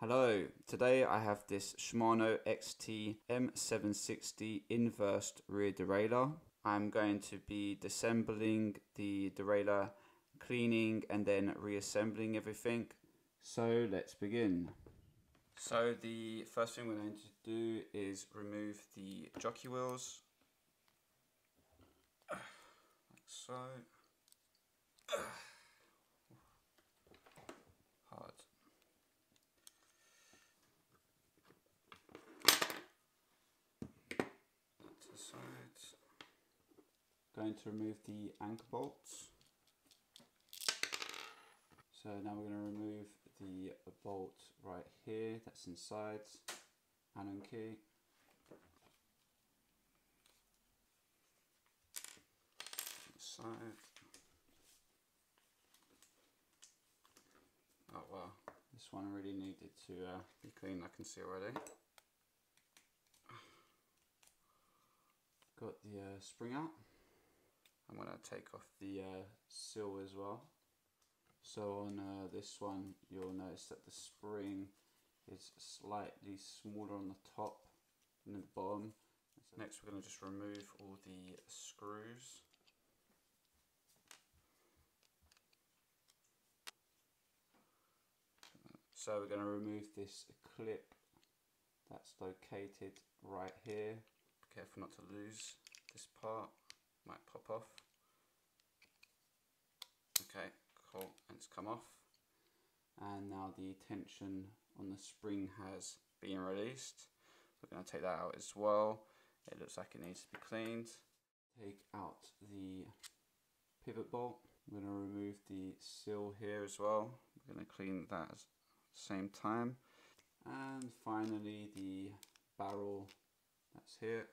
Hello, today I have this Shimano XT M760 inversed rear derailleur. I'm going to be disassembling the derailleur, cleaning and then reassembling everything. So let's begin. So the first thing we're going to do is remove the jockey wheels, like so. Hard. To the side. Going to remove the anchor bolts. So now we're going to remove the bolt right here that's inside, Allen key. Side. Oh wow, this one really needed to be cleaned, I can see already. Got the spring out. I'm going to take off the seal as well. So on this one you'll notice that the spring is slightly smaller on the top than the bottom. Next we're going to just remove all the screws. So we're going to remove this clip that's located right here. Be careful not to lose this part, might pop off. Okay, cool, and it's come off. And now the tension on the spring has been released. We're going to take that out as well. It looks like it needs to be cleaned. Take out the pivot bolt. I'm going to remove the seal here as well. We're going to clean that at the same time. And finally the barrel that's here.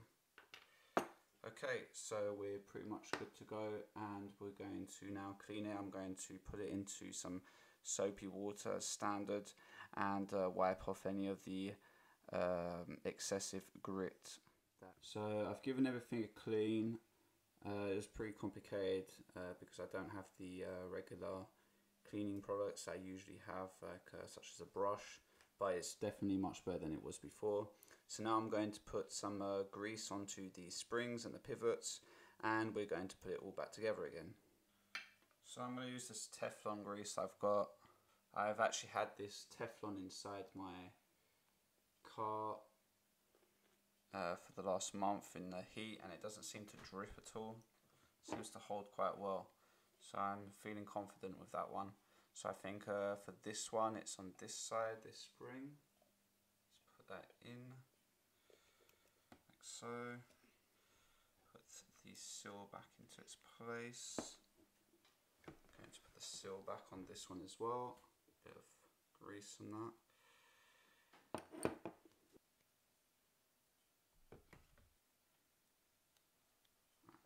Okay, so we're pretty much good to go, and we're going to now clean it. I'm going to put it into some soapy water, standard, and wipe off any of the excessive grit. So I've given everything a clean. It was pretty complicated because I don't have the regular cleaning products I usually have, such as a brush, but it's definitely much better than it was before. So now I'm going to put some grease onto the springs and the pivots, and we're going to put it all back together again. So I'm going to use this Teflon grease I've got. I've actually had this Teflon inside my car for the last month in the heat, and it doesn't seem to drip at all. It seems to hold quite well. So I'm feeling confident with that one. So I think for this one, it's on this side, this spring. Let's put that in, like so. Put the seal back into its place. I'm going to put the seal back on this one as well. Bit of grease on that.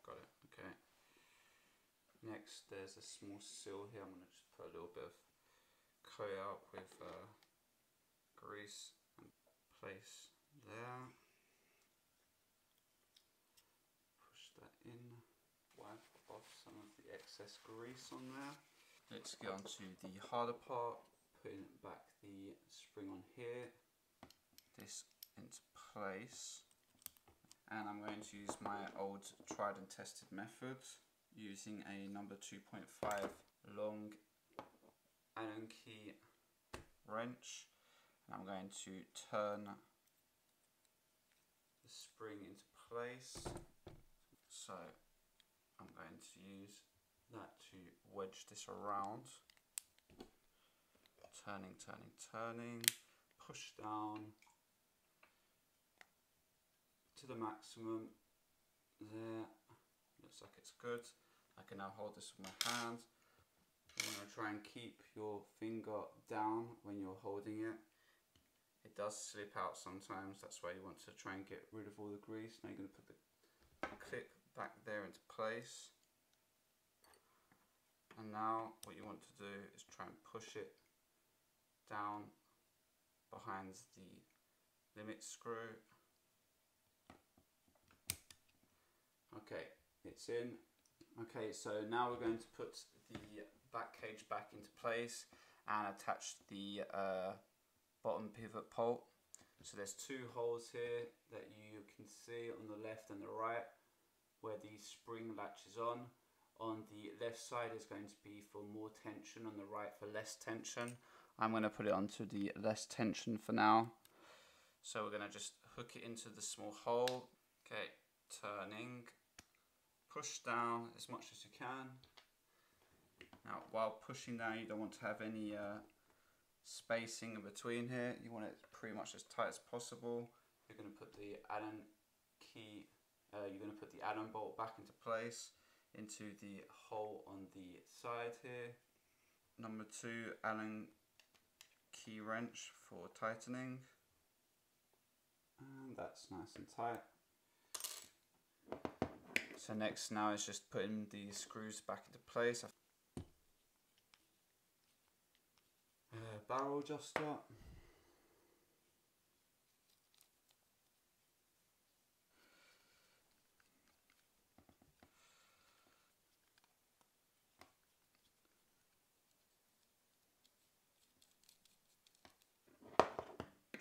Got it, okay. Next, there's a small seal here. I'm going to just put a little bit of coat out with grease and place there. Push that in. Wipe off some of the excess grease on there. Let's get on to the harder part. Putting back the spring on here. This into place. And I'm going to use my old tried and tested method, using a number 2.5 long Allen key wrench, and I'm going to turn the spring into place. So I'm going to use that to wedge this around, turning, turning, turning, push down to the maximum. There, looks like it's good. I can now hold this with my hand. You want to try and keep your finger down when you're holding it. It does slip out sometimes, that's why you want to try and get rid of all the grease. Now you're going to put the clip back there into place. And now what you want to do is try and push it down behind the limit screw. Okay, it's in. Okay, so now we're going to put the back cage back into place and attach the bottom pivot bolt. So there's two holes here that you can see on the left and the right where the spring latches on. On the left side is going to be for more tension, on the right for less tension. I'm going to put it onto the less tension for now. So we're going to just hook it into the small hole. Okay, turning, push down as much as you can. Now while pushing down, you don't want to have any spacing in between here. You want it pretty much as tight as possible. You're going to put the Allen key, you're going to put the Allen bolt back into place into the hole on the side here. Number 2 Allen key wrench for tightening. And that's nice and tight. So next now is just putting the screws back into place. Barrel adjuster.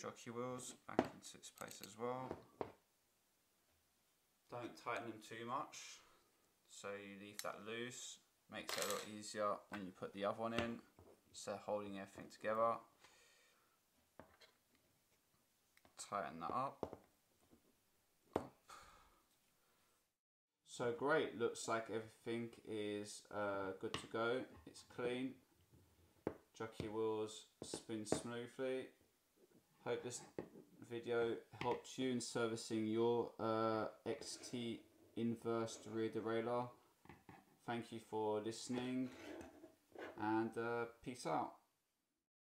Jockey wheels back into its place as well. Don't tighten them too much, so you leave that loose. Makes it a lot easier when you put the other one in, so holding everything together. Tighten that up. So great, looks like everything is good to go. It's clean. Jockey wheels spin smoothly. Hope this video helped you in servicing your XT inverse rear derailleur. Thank you for listening, and peace out.